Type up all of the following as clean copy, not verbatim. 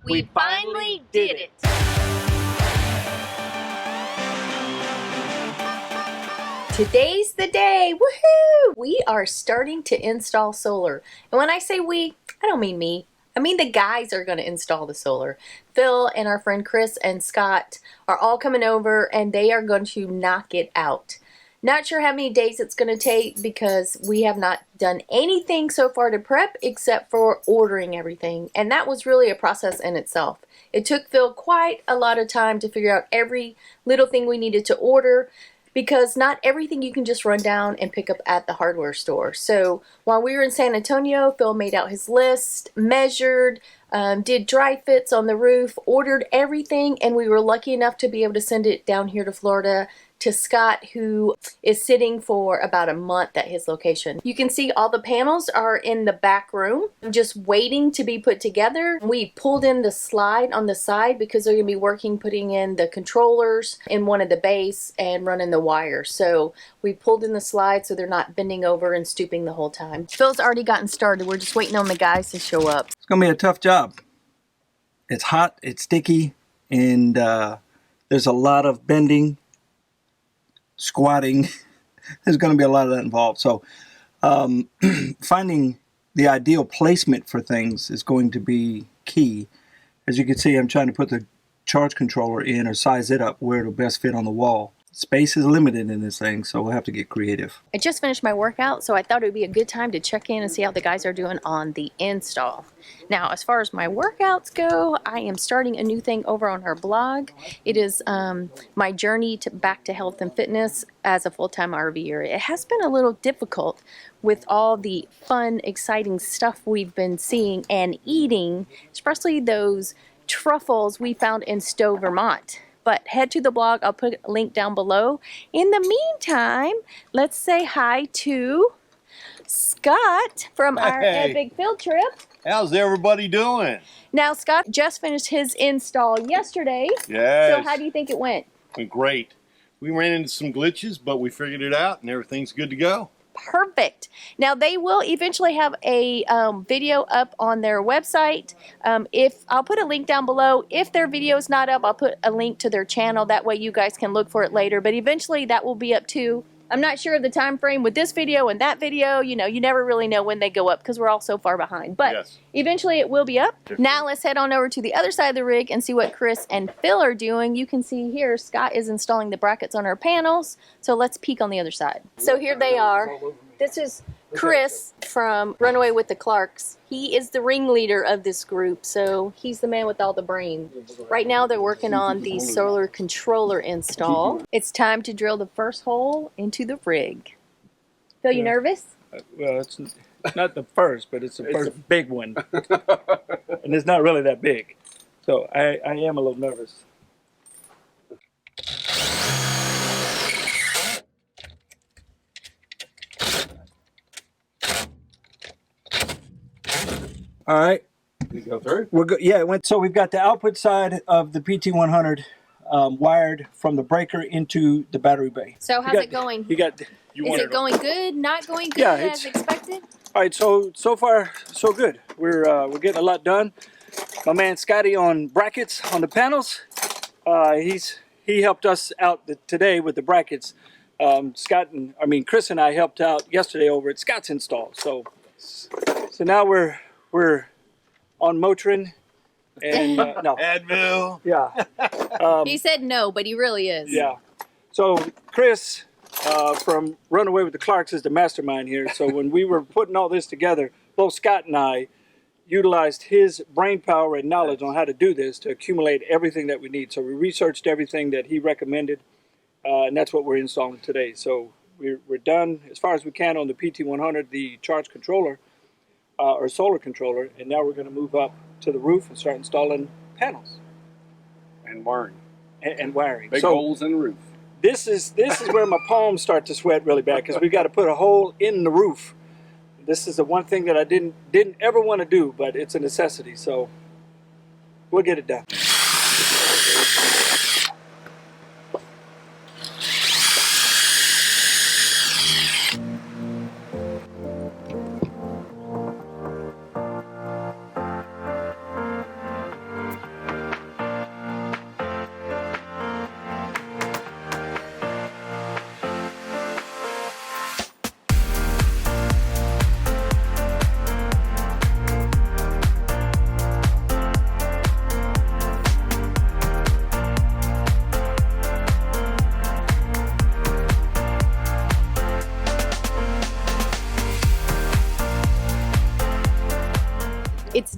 We finally did it! Today's the day! Woohoo! We are starting to install solar. And when I say we, I don't mean me. I mean the guys are going to install the solar. Phil and our friend Chris and Scott are all coming over and they are going to knock it out. Not sure how many days it's going to take because we have not done anything so far to prep except for ordering everything. And that was really a process in itself. It took Phil quite a lot of time to figure out every little thing we needed to order because not everything you can just run down and pick up at the hardware store. So while we were in San Antonio, Phil made out his list, measured, did dry fits on the roof, ordered everything, and we were lucky enough to be able to send it down here to Florida to Scott, who is sitting for about a month at his location. You can see all the panels are in the back room, just waiting to be put together. We pulled in the slide on the side because they're going to be working putting in the controllers in one of the bays and running the wire. So we pulled in the slide so they're not bending over and stooping the whole time. Phil's already gotten started. We're just waiting on the guys to show up. It's going to be a tough job. It's hot, it's sticky, and there's a lot of bending, squatting. There's going to be a lot of that involved. So finding the ideal placement for things is going to be key. As you can see, I'm trying to put the charge controller in or size it up where it'll best fit on the wall. Space is limited in this thing, so we'll have to get creative. I just finished my workout, so I thought it would be a good time to check in and see how the guys are doing on the install. Now, as far as my workouts go, I am starting a new thing over on her blog. It is my journey back to health and fitness as a full-time RVer. It has been a little difficult with all the fun, exciting stuff we've been seeing and eating, especially those truffles we found in Stowe, Vermont. But head to the blog. I'll put a link down below. In the meantime, let's say hi to Scott from our epic field trip. How's everybody doing? Now, Scott just finished his install yesterday. Yes. So how do you think it went? Went great. We ran into some glitches, but we figured it out and everything's good to go. Perfect. Now they will eventually have a video up on their website. If I'll put a link down below. If their video is not up, I'll put a link to their channel. That way you guys can look for it later. But eventually that will be up too. I'm not sure of the time frame with this video and that video. You know, you never really know when they go up because we're all so far behind. But yes, eventually it will be up. Now let's head on over to the other side of the rig and see what Chris and Phil are doing. You can see here Scott is installing the brackets on our panels. So let's peek on the other side. So here they are. This is Chris from Runaway with the Clarks. He is the ringleader of this group, so he's the man with all the brain. Right now they're working on the solar controller install. It's time to drill the first hole into the rig. Phil, you nervous? Well, it's not the first, but it's the first big one. And it's not really that big. So I am a little nervous. All right. Did it go through? We're good. Yeah, it went. So we've got the output side of the PT100 wired from the breaker into the battery bay. So how's it going? You got. Is it going good? Not going good as expected? All right. So far so good. We're getting a lot done. My man Scotty on brackets on the panels. He helped us out today with the brackets. Chris and I helped out yesterday over at Scott's install. So now we're on Motrin and no. Advil. Yeah. He said no, but he really is. Yeah. So Chris from Runaway with the Clarks is the mastermind here. So when we were putting all this together, both Scott and I utilized his brain power and knowledge on how to do this to accumulate everything that we need. So we researched everything that he recommended, and that's what we're installing today. So we're done as far as we can on the PT100, the charge controller. Or solar controller, and now we're going to move up to the roof and start installing panels And wiring. And wiring. Big holes in the roof. This is where my palms start to sweat really bad because we've got to put a hole in the roof. This is the one thing that I didn't ever want to do, but it's a necessity. So we'll get it done.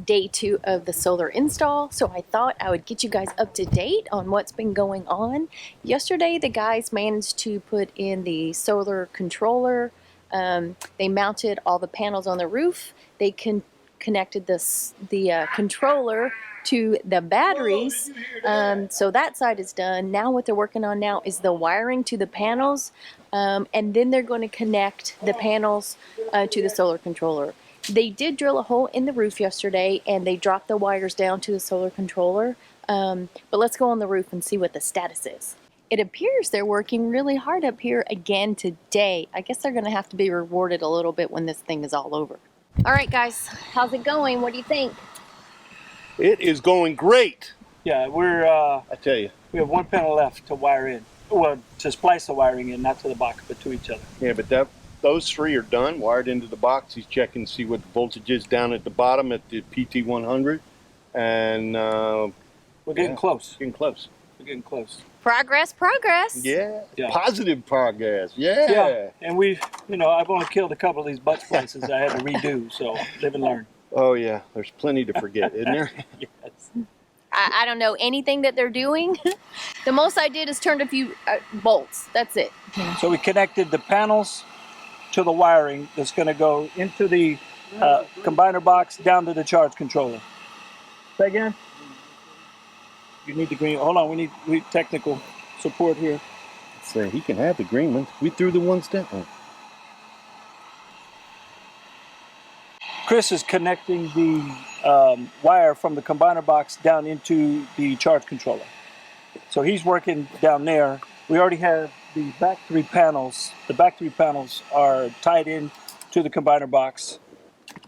day 2 of the solar install, so I thought I would get you guys up to date on what's been going on. Yesterday the guys managed to put in the solar controller. They mounted all the panels on the roof. They connected the controller to the batteries, so that side is done. Now what they're working on now is the wiring to the panels, and then they're going to connect the panels to the solar controller. They did drill a hole in the roof yesterday and they dropped the wires down to the solar controller, but let's go on the roof and see what the status is. It appears they're working really hard up here again today. I guess they're going to have to be rewarded a little bit when this thing is all over. All right guys, how's it going? What do you think? It is going great. Yeah, I tell you. We have one panel left to wire in. Well, to splice the wiring in, not to the box, but to each other. Yeah, but those 3 are done, wired into the box. He's checking to see what the voltage is down at the bottom at the PT100. And we're getting close. Getting close. We're getting close. Progress, progress. Yeah. Yeah. Positive progress. Yeah. Yeah. And I've only killed a couple of these butt splices I had to redo, so live and learn. Oh, yeah. There's plenty to forget, isn't there? Yes. I don't know anything that they're doing. The most I did is turned a few bolts. That's it. So we connected the panels to the wiring that's going to go into the combiner box down to the charge controller. Say again? You need the green. Hold on, we need technical support here. So he can have the green ones. We threw the ones down. Chris is connecting the wire from the combiner box down into the charge controller. So he's working down there. We already have the back 3 panels. The back 3 panels are tied in to the combiner box.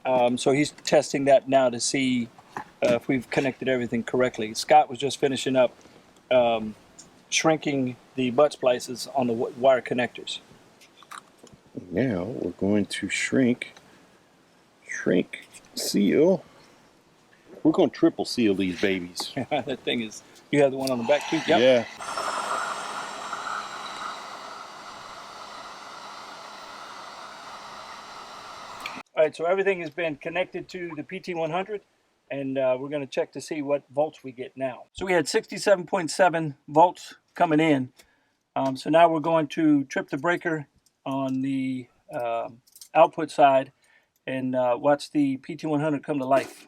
So he's testing that now to see if we've connected everything correctly. Scott was just finishing up shrinking the butt splices on the wire connectors. Now we're going to shrink, seal. We're going to triple seal these babies. That thing is, you have the one on the back too? Yep. Yeah. All right, so everything has been connected to the PT100, and we're going to check to see what volts we get now. So we had 67.7 volts coming in. So now we're going to trip the breaker on the output side and watch the PT100 come to life.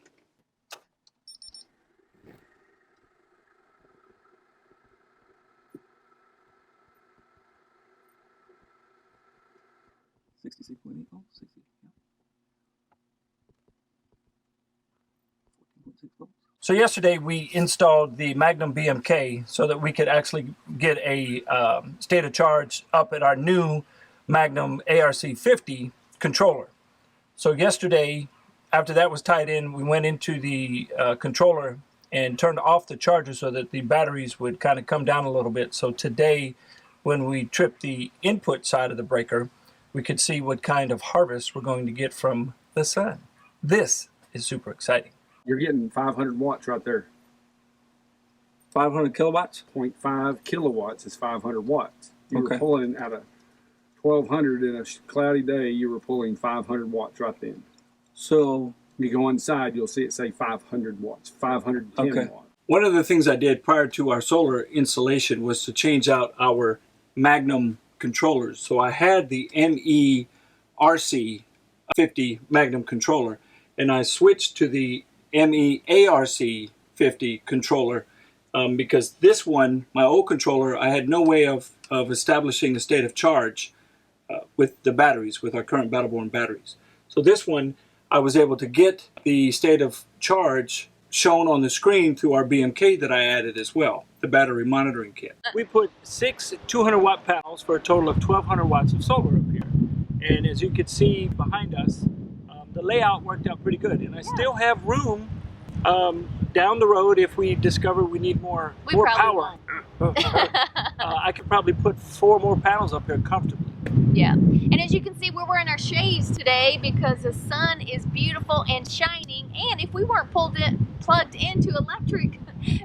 So yesterday we installed the Magnum BMK so that we could actually get a state of charge up at our new Magnum ARC50 controller. So yesterday, after that was tied in, we went into the controller and turned off the charger so that the batteries would kind of come down a little bit. So today, when we tripped the input side of the breaker, we could see what kind of harvest we're going to get from the sun. This is super exciting. You're getting 500 watts right there. 500 kilowatts? 0.5 kilowatts is 500 watts. You Okay. were pulling out of 1200 in a cloudy day, you were pulling 500 watts right then. So You go inside, you'll see it say 500 watts, 510 Okay. watts. one of the things I did prior to our solar installation was to change out our Magnum controllers. So I had the MERC50 Magnum controller, and I switched to the MEARC50 controller because this one, my old controller, I had no way of establishing a state of charge with the batteries, with our current Battleborn batteries. So this one, I was able to get the state of charge shown on the screen through our BMK that I added as well, the battery monitoring kit. We put 6 200-watt panels for a total of 1,200 watts of solar up here. And as you can see behind us, the layout worked out pretty good. And I still have room down the road if we discover we need more power. I could probably put 4 more panels up here comfortably. Yeah, and as you can see, we're wearing our shades today because the sun is beautiful and shining, and if we weren't plugged into electric,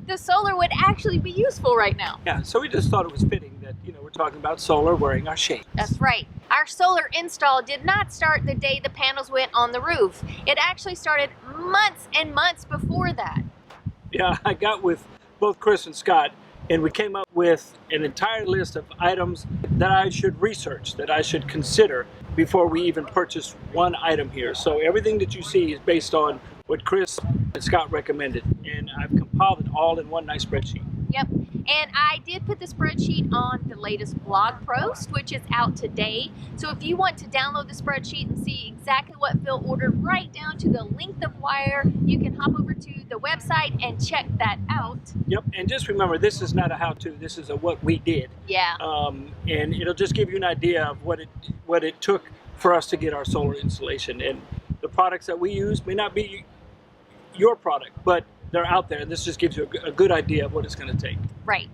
the solar would actually be useful right now. Yeah, so we just thought it was fitting that, we're talking about solar wearing our shades. That's right. Our solar install did not start the day the panels went on the roof. It actually started months and months before that. Yeah, I got with both Chris and Scott, and we came up with an entire list of items that I should research, that I should consider before we even purchase one item here. So everything that you see is based on what Chris and Scott recommended, and I've compiled it all in one nice spreadsheet. Yep. And I did put the spreadsheet on the latest blog post, which is out today. So if you want to download the spreadsheet and see exactly what Phil ordered right down to the length of wire, you can hop over to the website and check that out. Yep, and just remember, this is not a how-to, this is a what we did. Yeah. And it'll just give you an idea of what it took for us to get our solar installation. And the products that we use may not be your product, but they're out there, and this just gives you a good idea of what it's going to take. Right.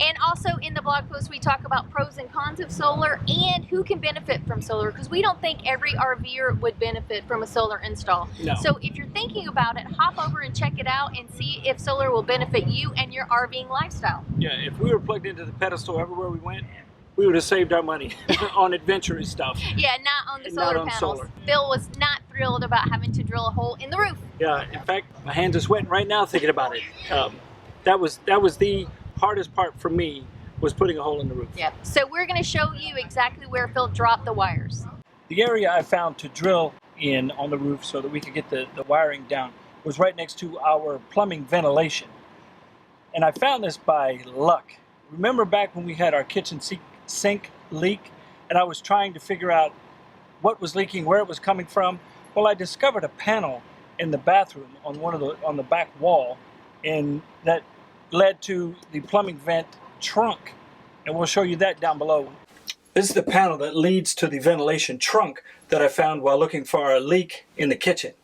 And also in the blog post, we talk about pros and cons of solar and who can benefit from solar, because we don't think every RVer would benefit from a solar install. No. So if you're thinking about it, hop over and check it out and see if solar will benefit you and your RVing lifestyle. Yeah, if we were plugged into the pedestal everywhere we went, we would have saved our money on adventurous stuff. Yeah, not on the And solar not on panels. solar. Phil was not thrilled about having to drill a hole in the roof. Yeah, in fact, my hands are sweating right now thinking about it. That was the hardest part for me, was putting a hole in the roof. Yep. So we're going to show you exactly where Phil dropped the wires. The area I found to drill in on the roof so that we could get the wiring down was right next to our plumbing ventilation. And I found this by luck. Remember back when we had our kitchen sink leak, and I was trying to figure out what was leaking, where it was coming from? Well, I discovered a panel in the bathroom on the back wall, and that led to the plumbing vent trunk, and we'll show you that down below. This is the panel that leads to the ventilation trunk that I found while looking for a leak in the kitchen.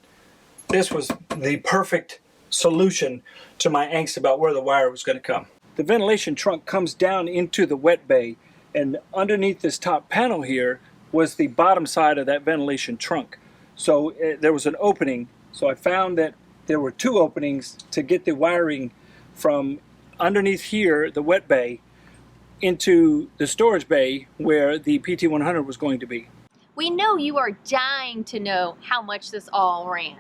This was the perfect solution to my angst about where the wire was going to come. The ventilation trunk comes down into the wet bay, and underneath this top panel here was the bottom side of that ventilation trunk. So there was an opening, so I found that there were two openings to get the wiring from underneath here, the wet bay, into the storage bay where the PT100 was going to be. We know you are dying to know how much this all ran.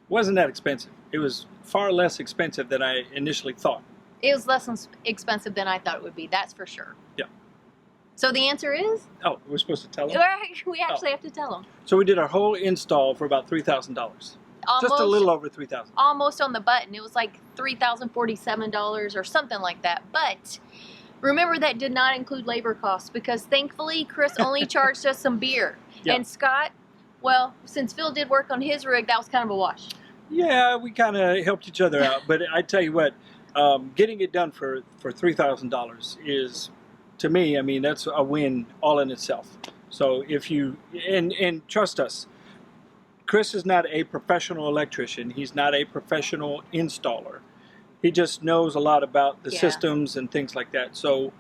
Wasn't that expensive. It was far less expensive than I initially thought. It was less expensive than I thought it would be, that's for sure. Yeah. So the answer is? Oh, we're supposed to tell them? We actually have to tell them. So we did our whole install for about $3,000. Just a little over $3,000. Almost on the button. It was like $3,047 or something like that. But remember, that did not include labor costs, because thankfully Chris only charged us some beer. Yeah. And Scott, well, since Phil did work on his rig, that was kind of a wash. Yeah, we kind of helped each other out. But I tell you what, getting it done for $3,000 is, to me, I mean, that's a win all in itself. So if you, and trust us, Chris is not a professional electrician. He's not a professional installer. He just knows a lot about the systems and things like that. So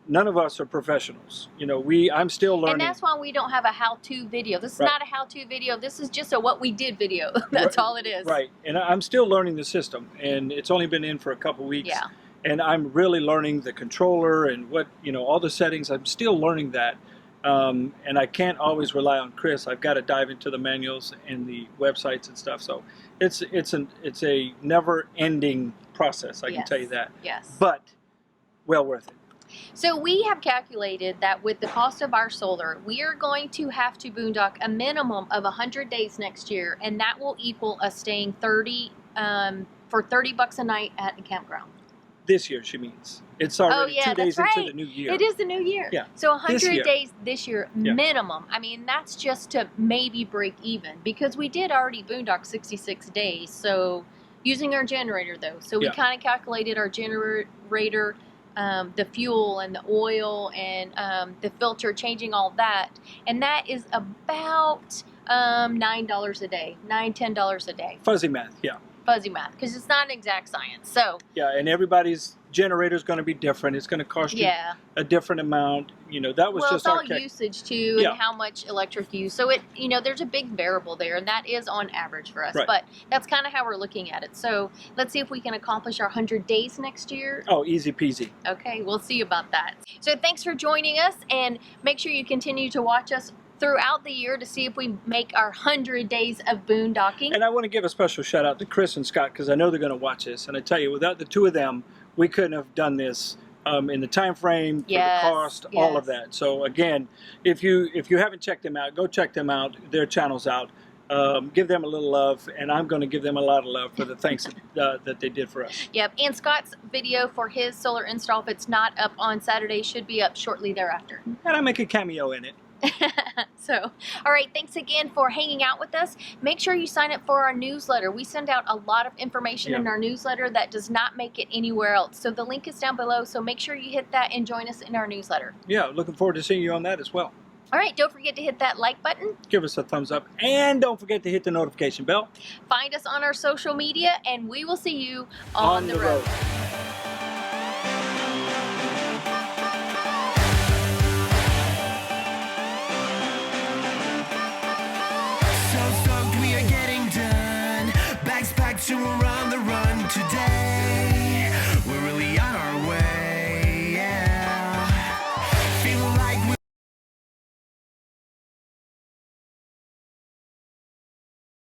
none of us are professionals. You know, I'm still learning. And that's why we don't have a how-to video. This is not a how-to video. This is just a what we did video. That's all it is. Right. And I'm still learning the system, and it's only been in for a couple weeks. Yeah. And I'm really learning the controller and what, all the settings. I'm still learning that. And I can't always rely on Chris. I've got to dive into the manuals and the websites and stuff. So it's a never-ending process. I can tell you that. Yes. But well worth it. So we have calculated that with the cost of our solar, we are going to have to boondock a minimum of 100 days next year, and that will equal us staying for $30 a night at a campground. This year, she means. It's already 2 days into the new year. It is the new year. Yeah. So 100 days this year Yeah. minimum. I mean, that's just to maybe break even, because we did already boondock 66 days. So using our generator though. So we kind of calculated our generator, the fuel and the oil and the filter, changing all that. And that is about $9 a day, $10 a day. Fuzzy math, yeah. Fuzzy math, because it's not an exact science. So yeah, and everybody's generator is going to be different. It's going to cost you a different amount. That was just our it's all usage too, and how much electric use. So it, there's a big variable there, and that is on average for us. Right. But that's kind of how we're looking at it. So let's see if we can accomplish our 100 days next year. Oh, easy peasy. Okay, we'll see about that. So thanks for joining us, and make sure you continue to watch us throughout the year to see if we make our 100 days of boondocking. And I want to give a special shout out to Chris and Scott because I know they're going to watch this. And I tell you, without the two of them, we couldn't have done this in the time frame, for Yes, the cost, yes. all of that. So again, if you haven't checked them out, go check them out. Their channel's out. Give them a little love, and I'm going to give them a lot of love for the things that they did for us. Yep, and Scott's video for his solar install, if it's not up on Saturday, should be up shortly thereafter. And I make a cameo in it. So, all right, thanks again for hanging out with us. Make sure you sign up for our newsletter. We send out a lot of information in our newsletter that does not make it anywhere else. So the link is down below, so make sure you hit that and join us in our newsletter. Yeah, looking forward to seeing you on that as well. All right, don't forget to hit that like button. Give us a thumbs up, and don't forget to hit the notification bell. Find us on our social media, and we will see you on the road. So stoked we are getting done. Bags packed, so we're on the run today.